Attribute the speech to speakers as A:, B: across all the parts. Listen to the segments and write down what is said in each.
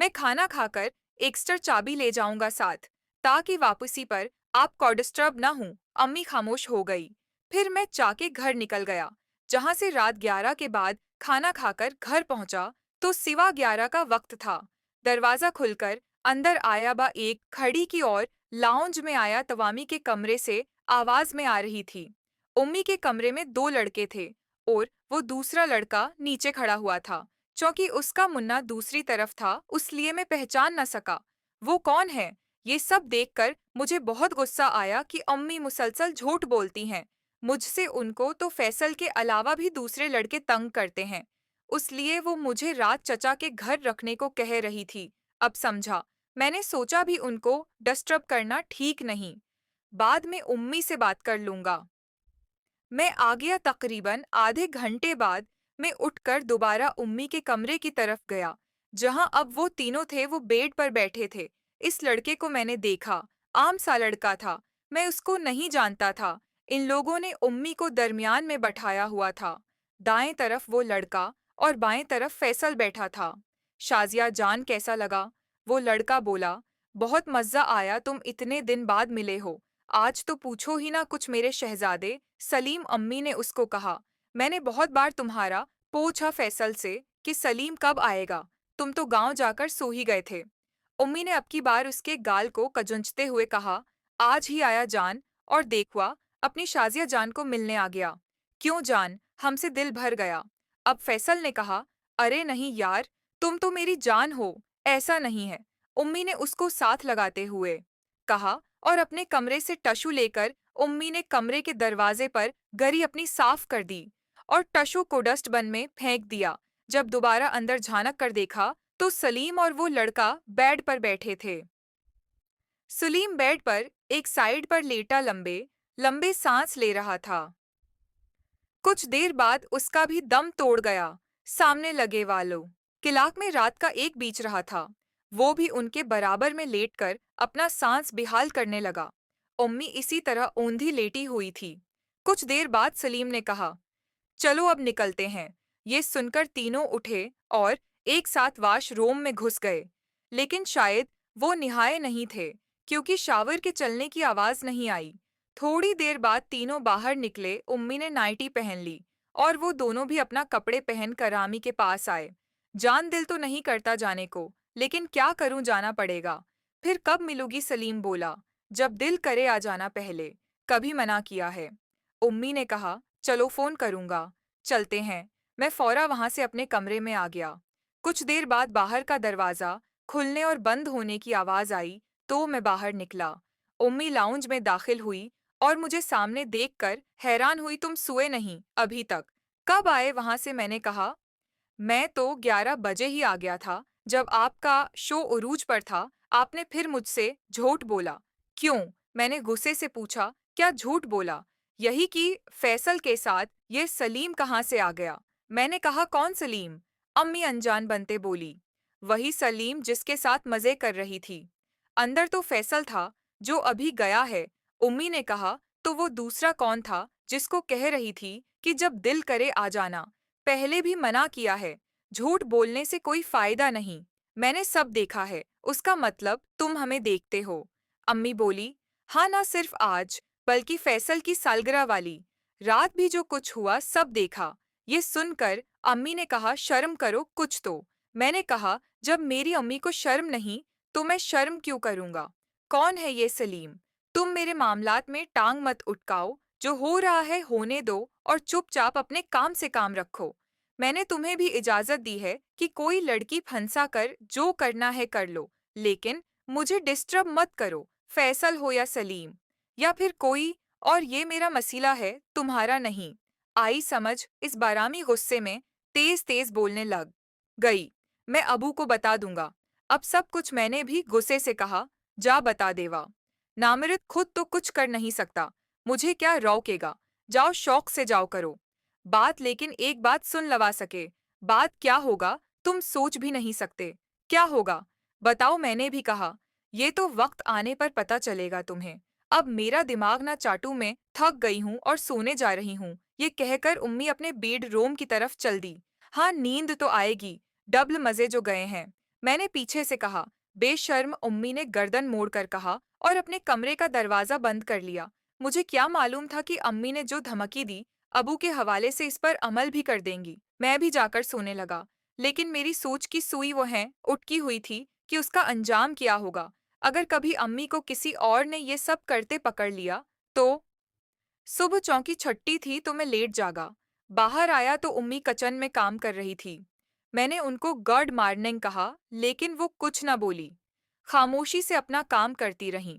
A: मैं खाना खाकर एक्स्ट्रा चाबी ले जाऊंगा साथ, ताकि वापसी पर आपको डिस्टर्ब न हूं। अम्मी खामोश हो गई। फिर मैं चाके घर निकल गया, जहां से रात 11 के बाद खाना खाकर घर पहुंचा तो सिवा 11 का वक्त था। दरवाजा खुलकर अंदर आया बा एक खड़ी की ओर लाउंज में आया तवामी के कमरे से आवाज में आ रही थी। उम्मी के कमरे में दो लड़के थे और वो दूसरा लड़का नीचे खड़ा हुआ था। क्योंकि उसका मुन्ना दूसरी तरफ था, उसलिए मैं पहचान न सका। वो कौन है? ये सब देखकर मुझे बहुत गुस्सा आया कि अम्मी मुसलसल झूठ बोलती हैं। मुझसे उनको तो फैसल के अलावा भी दूसरे लड़के तंग करते हैं, उसलिए वो मुझे रात चचा के घर रखने को कह रही थी। अब समझा। मैंने सोचा भी उनको डिस्टर्ब करना ठीक नहीं, बाद में उम्मी से बात कर लूंगा। मैं आ गया। तकरीबन आधे घंटे बाद मैं उठकर दोबारा उम्मी के कमरे की तरफ गया, जहां अब वो तीनों थे। वो बेड पर बैठे थे। इस लड़के को मैंने देखा, आम सा लड़का था। मैं उसको नहीं जानता था। इन लोगों ने उम्मी को दरमियान में बैठाया हुआ था। दाएं तरफ वो लड़का और बाएं तरफ फैसल बैठा था। शाजिया जान, कैसा लगा? वो लड़का बोला। बहुत मज़ा आया, तुम इतने दिन बाद मिले हो। आज तो पूछो ही ना कुछ मेरे शहजादे। सलीम, अम्मी ने उसको कहा। मैंने बहुत बार तुम्हारा पूछा फैसल से कि सलीम कब आएगा, तुम तो गांव जाकर सो ही गए थे। उम्मी ने अब की बार उसके गाल को कजुंचते हुए कहा, आज ही आया जान। और देखवा, अपनी शाजिया जान को मिलने आ गया। क्यों जान, हमसे दिल भर गया। अब फैसल ने कहा, अरे नहीं यार, तुम तो मेरी जान हो, ऐसा नहीं है। उम्मी ने उसको साथ लगाते हुए कहा और अपने कमरे से टशु लेकर उम्मी ने कमरे के दरवाजे पर गरी अपनी साफ कर दी और टशु को डस्टबिन में फेंक दिया। जब दोबारा अंदर झांक कर देखा तो सलीम और वो लड़का बेड पर बैठे थे। सलीम बेड पर एक साइड पर लेटा लंबे लंबे सांस ले रहा था। कुछ देर बाद उसका भी दम तोड़ गया। सामने लगे वालों किलाक में रात का एक बीच रहा था। वो भी उनके बराबर में लेटकर अपना सांस बेहाल करने लगा। उम्मी इसी तरह ऊंधी लेटी हुई थी। कुछ देर बाद सलीम ने कहा, चलो अब निकलते हैं। ये सुनकर तीनों उठे और एक साथ वाशरूम में घुस गए। लेकिन शायद वो निहाए नहीं थे, क्योंकि शावर के चलने की आवाज नहीं आई। थोड़ी देर बाद तीनों बाहर निकले। उम्मी ने नाइटी पहन ली और वो दोनों भी अपना कपड़े पहन कर रामी के पास आए। जान दिल तो नहीं करता जाने को, लेकिन क्या करूं, जाना पड़ेगा। फिर कब मिलूगी? सलीम बोला। जब दिल करे आ जाना, पहले कभी मना किया है? उम्मी ने कहा, चलो फोन करूंगा। चलते हैं। मैं फौरा वहां से अपने कमरे में आ गया। कुछ देर बाद बाहर का दरवाजा खुलने और बंद होने की आवाज आई तो मैं बाहर निकला। उम्मी लाउंज में दाखिल हुई और मुझे सामने देखकर हैरान हुई। तुम सोए नहीं अभी तक? कब आए वहां से? मैंने कहा। मैं तो 11 बजे ही आ गया था, जब आपका शो उरूज पर था। आपने फिर मुझसे झूठ बोला। क्यों? मैंने गुस्से से पूछा। क्या झूठ बोला? यही कि फैसल के साथ ये सलीम कहाँ से आ गया? मैंने कहा, कौन सलीम? अम्मी अनजान बनते बोली। वही सलीम जिसके साथ मजे कर रही थी। अंदर तो फैसल था, जो अभी गया है। उम्मी ने कहा, तो वो दूसरा कौन था जिसको कह रही थी कि जब दिल करे आ जाना? पहले भी मना किया है, झूठ बोलने से कोई फायदा नहीं। मैंने सब देखा है, उसका मतलब तुम हमें देखते हो। अम्मी बोली, हाँ, ना सिर्फ आज, बल्कि फैसल की सालगिरह वाली रात भी जो कुछ हुआ सब देखा। ये सुनकर अम्मी ने कहा, शर्म करो कुछ तो। मैंने कहा, जब मेरी अम्मी को शर्म नहीं, तो मैं शर्म क्यों करूंगा? कौन है ये सलीम? तुम मेरे मामलात में टांग मत उटकाओ। जो हो रहा है होने दो और चुपचाप अपने काम से काम रखो। मैंने तुम्हें भी इजाजत दी है कि कोई लड़की फंसा कर जो करना है कर लो, लेकिन मुझे डिस्टर्ब मत करो। फैसल हो या सलीम या फिर कोई और, ये मेरा मसला है, तुम्हारा नहीं। आई समझ? इस बारामी गुस्से में तेज तेज बोलने लग गई। मैं अबू को बता दूंगा। अब सब कुछ मैंने भी गुस्से से कहा। जा बता देवा। नामर्द खुद तो कुछ कर नहीं सकता, मुझे क्या रोकेगा? जाओ, शौक से जाओ करो बात। लेकिन एक बात सुन लवा सके। बात क्या होगा तुम सोच भी नहीं सकते। क्या होगा? बताओ। मैंने भी कहा, ये तो वक्त आने पर पता चलेगा तुम्हें। अब मेरा दिमाग ना चाटू, में थक गई हूँ और सोने जा रही हूँ। ये कहकर उम्मी अपने बेडरूम की तरफ चल दी। हाँ, नींद तो आएगी, डबल मजे जो गए हैं। मैंने पीछे से कहा। बेशर्म, अम्मी ने गर्दन मोड़कर कहा और अपने कमरे का दरवाजा बंद कर लिया। मुझे क्या मालूम था कि अम्मी ने जो धमकी दी, अबू के हवाले से इस पर अमल भी कर देंगी। मैं भी जाकर सोने लगा, लेकिन मेरी सोच की सुई वो है उटकी हुई थी कि उसका अंजाम क्या होगा। अगर कभी अम्मी को किसी और ने ये सब करते पकड़ लिया तो। सुबह चौकी छट्टी थी तो मैं लेट जागा। बाहर आया तो उम्मी किचन में काम कर रही थी। मैंने उनको गुड मॉर्निंग कहा, लेकिन वो कुछ न बोली। खामोशी से अपना काम करती रहीं।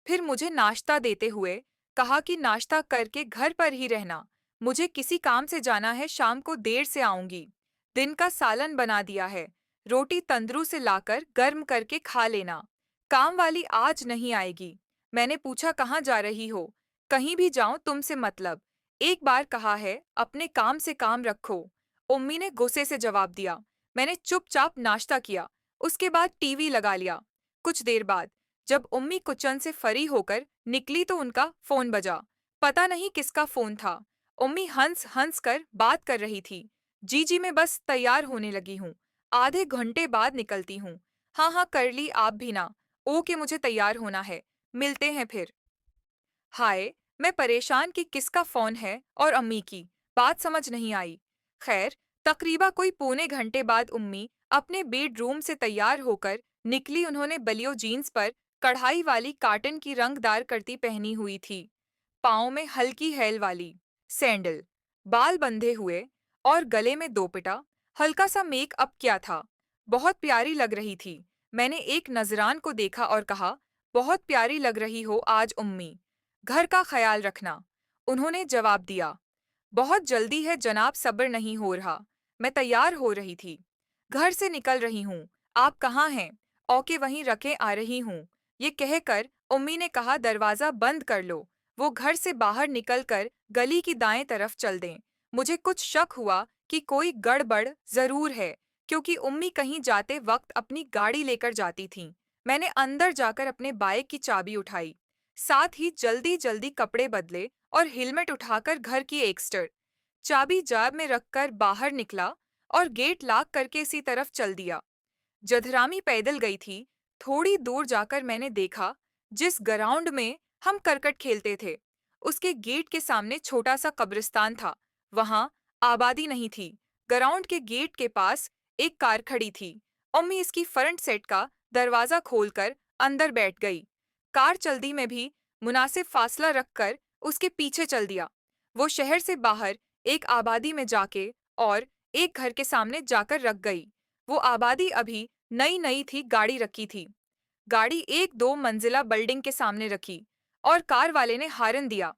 A: फिर मुझे नाश्ता देते हुए कहा कि नाश्ता करके घर पर ही रहना। मुझे किसी काम से जाना है, शाम को देर से आऊंगी। दिन का सालन बना दिया है, रोटी तंदूर से लाकर गर्म करके खा लेना। काम वाली आज नहीं आएगी। मैंने पूछा, कहाँ जा रही हो? कहीं भी जाऊं, तुमसे मतलब। एक बार कहा है, अपने काम से काम रखो। उम्मी ने गुस्से से जवाब दिया। मैंने चुपचाप नाश्ता किया, उसके बाद टीवी लगा लिया। कुछ देर बाद जब उम्मी किचन से फरी होकर निकली तो उनका फोन बजा। पता नहीं किसका फोन था। उम्मी हंस हंस कर बात कर रही थी। जी जी, मैं बस तैयार होने लगी हूँ, आधे घंटे बाद निकलती हूँ। हाँ हाँ कर ली, आप भी ना। ओके, मुझे तैयार होना है, मिलते हैं फिर। हाय, मैं परेशान कि किसका फोन है और अम्मी की बात समझ नहीं आई। खैर, तकरीबा कोई पौने घंटे बाद उम्मी अपने बेडरूम से तैयार होकर निकली। उन्होंने बलियो जीन्स पर कढ़ाई वाली काटन की रंगदार कर्ती पहनी हुई थी, पाँव में हल्की हैल वाली सैंडल, बाल बंधे हुए और गले में दोपट्टा। हल्का सा मेकअप किया था। बहुत प्यारी लग रही थी। मैंने एक नजरान को देखा और कहा, बहुत प्यारी लग रही हो आज उम्मी। घर का ख्याल रखना, उन्होंने जवाब दिया। बहुत जल्दी है जनाब, सब्र नहीं हो रहा। मैं तैयार हो रही थी। घर से निकल रही हूँ। आप कहाँ हैं? ओके, वहीं रखे आ रही हूँ। ये कहकर उम्मी ने कहा, दरवाजा बंद कर लो। वो घर से बाहर निकलकर गली की दाएं तरफ चल दें। मुझे कुछ शक हुआ कि कोई गड़बड़ जरूर है, क्योंकि उम्मी कहीं जाते वक्त अपनी गाड़ी लेकर जाती थीं। मैंने अंदर जाकर अपने बाइक की चाबी उठाई, साथ ही जल्दी जल्दी कपड़े बदले और हेलमेट उठाकर घर की एक्स्टर चाबी जाब में रखकर बाहर निकला और गेट लॉक करके इसी तरफ चल दिया। जधरामी पैदल गई थी। थोड़ी दूर जाकर मैंने देखा, जिस ग्राउंड में हम करकट खेलते थे, उसके गेट के सामने छोटा सा कब्रिस्तान था। वहां आबादी नहीं थी। ग्राउंड के गेट के पास एक कार खड़ी थी। अम्मी इसकी फ्रंट सेट का दरवाजा खोलकर अंदर बैठ गई। कार चलदी में भी मुनासिब फासला रखकर उसके पीछे चल दिया। वो शहर से बाहर एक आबादी में जाके और एक घर के सामने जाकर रख गई। वो आबादी अभी नई नई थी, गाड़ी रखी थी। गाड़ी एक दो मंजिला बिल्डिंग के सामने रखी और कार वाले ने हारन दिया।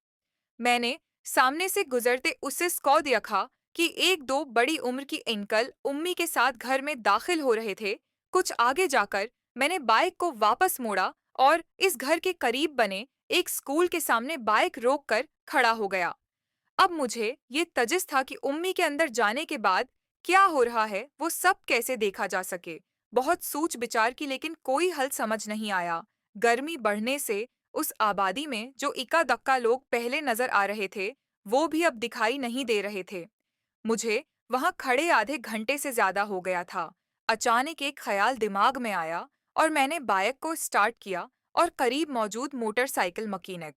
A: मैंने सामने से गुजरते उसे स्कॉद देखा कि एक दो बड़ी उम्र की अंकल उम्मी के साथ घर में दाखिल हो रहे थे। कुछ आगे जाकर मैंने बाइक को वापस मोड़ा और इस घर के करीब बने एक स्कूल के सामने बाइक रोककर खड़ा हो गया। अब मुझे ये तजिस था कि उम्मी के अंदर जाने के बाद क्या हो रहा है वो सब कैसे देखा जा सके। बहुत सोच विचार की, लेकिन कोई हल समझ नहीं आया। गर्मी बढ़ने से उस आबादी में जो इक्का दक्का लोग पहले नजर आ रहे थे, वो भी अब दिखाई नहीं दे रहे थे। मुझे वहां खड़े आधे घंटे से ज्यादा हो गया था। अचानक एक ख्याल दिमाग में आया और मैंने बाइक को स्टार्ट किया और करीब मौजूद मोटरसाइकिल मैकेनिक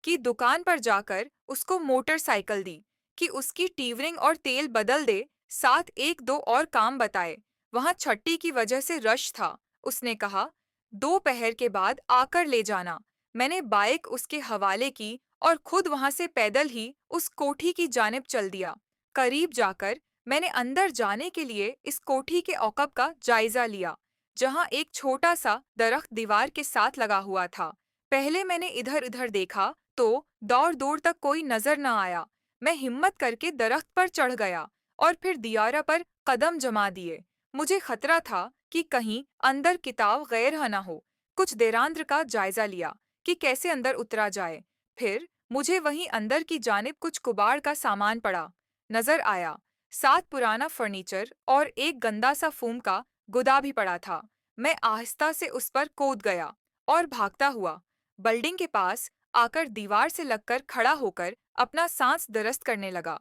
A: की दुकान पर जाकर उसको मोटरसाइकिल दी कि उसकी टीवरिंग और तेल बदल दे, साथ एक दो और काम बताए। वहां छट्टी की वजह से रश था। उसने कहा, दोपहर के बाद आकर ले जाना। मैंने बाइक उसके हवाले की और खुद वहां से पैदल ही उस कोठी की जानिब चल दिया। करीब जाकर मैंने अंदर जाने के लिए इस कोठी के औकब का जायजा लिया, जहां एक छोटा सा दरख्त दीवार के साथ लगा हुआ था। पहले मैंने इधर उधर देखा तो दौड़ दौड़ तक कोई नजर न आया। मैं हिम्मत करके दरख्त पर चढ़ गया और फिर दियारा पर कदम जमा दिए। मुझे खतरा था कि कहीं अंदर किताब गैर न हो। कुछ देरांद्र का जायजा लिया कि कैसे अंदर उतरा जाए। फिर मुझे वहीं अंदर की जानिब कुछ कुबाड़ का सामान पड़ा नजर आया, साथ पुराना फर्नीचर और एक गंदा सा फूम का गुदा भी पड़ा था। मैं आहिस्ता से उस पर कूद गया और भागता हुआ बिल्डिंग के पास आकर दीवार से लगकर खड़ा होकर अपना सांस दरस्त करने लगा।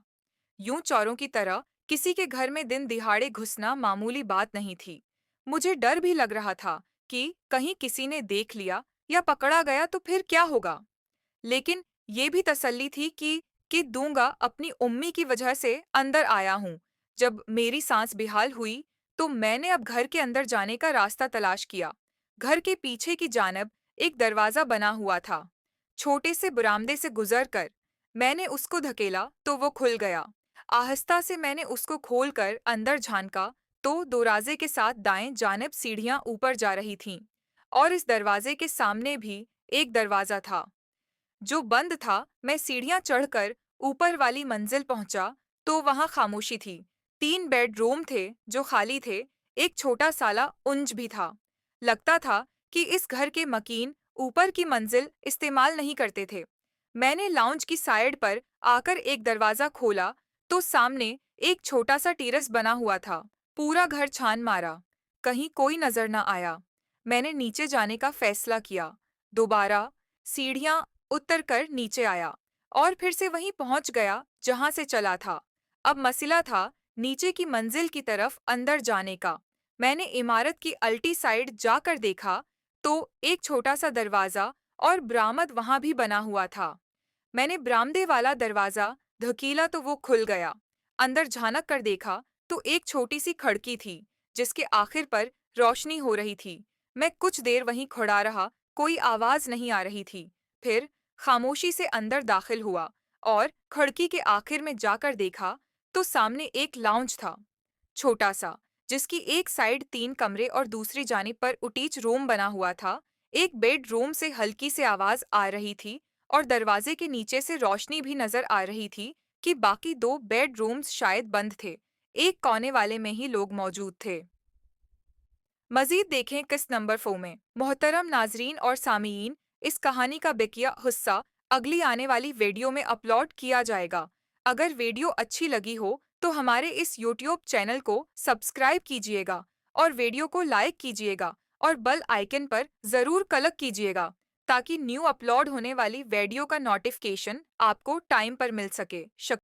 A: यूं चोरों की तरह किसी के घर में दिन दिहाड़े घुसना मामूली बात नहीं थी। मुझे डर भी लग रहा था कि कहीं किसी ने देख लिया या पकड़ा गया तो फिर क्या होगा। लेकिन ये भी तसल्ली थी कि दूंगा अपनी उम्मी की वजह से अंदर आया हूँ। जब मेरी सांस बेहाल हुई, तो मैंने अब घर के अंदर जाने का रास्ता तलाश किया। घर के पीछे की जानब एक दरवाजा बना हुआ था। छोटे से बरामदे से गुजरकर मैंने उसको धकेला तो वो खुल गया। आहिस्ता से मैंने उसको खोलकर अंदर झांका तो दरवाजे के साथ दाएं जानिब सीढ़ियां ऊपर जा रही थीं और इस दरवाजे के सामने भी एक दरवाजा था जो बंद था। मैं सीढ़ियां चढ़कर ऊपर वाली मंजिल पहुंचा तो वहां खामोशी थी। 3 बेडरूम थे जो खाली थे। एक छोटा साला उंज भी था। लगता था कि इस घर के मकीन ऊपर की मंजिल इस्तेमाल नहीं करते थे। मैंने लाउंज की साइड पर आकर एक दरवाजा खोला तो सामने एक छोटा सा टेरेस बना हुआ था। पूरा घर छान मारा, कहीं कोई नजर न आया। मैंने नीचे जाने का फैसला किया। दोबारा सीढ़ियां उतर कर नीचे आया और फिर से वहीं पहुंच गया जहां से चला था। अब मसला था नीचे की मंजिल की तरफ अंदर जाने का। मैंने इमारत की अल्टी साइड जाकर देखा तो एक छोटा सा दरवाजा और बरामद वहां भी बना हुआ था। मैंने बरामदे वाला दरवाजा धकीला तो वो खुल गया। अंदर झांक कर देखा तो एक छोटी सी खिड़की थी जिसके आखिर पर रोशनी हो रही थी। मैं कुछ देर वहीं खड़ा रहा, कोई आवाज नहीं आ रही थी। फिर खामोशी से अंदर दाखिल हुआ और खिड़की के आखिर में जाकर देखा तो सामने एक लाउंज था, छोटा सा, जिसकी एक साइड 3 कमरे और दूसरी जानिब पर उटीच रूम बना हुआ था। एक बेडरूम से हल्की सी आवाज आ रही थी और दरवाजे के नीचे से रोशनी भी नजर आ रही थी कि बाकी 2 बेडरूम्स शायद बंद थे। एक कोने वाले में ही लोग मौजूद थे। मजीद देखें किस नंबर 4 में। मोहतरम नाजरीन और सामीयीन, इस कहानी का बकिया हिस्सा अगली आने वाली वीडियो में अपलोड किया जाएगा। अगर वीडियो अच्छी लगी हो तो हमारे इस यूट्यूब चैनल को सब्सक्राइब कीजिएगा और वीडियो को लाइक कीजिएगा और बेल आइकन पर ज़रूर क्लिक कीजिएगा ताकि न्यू अपलोड होने वाली वीडियो का नोटिफिकेशन आपको टाइम पर मिल सके।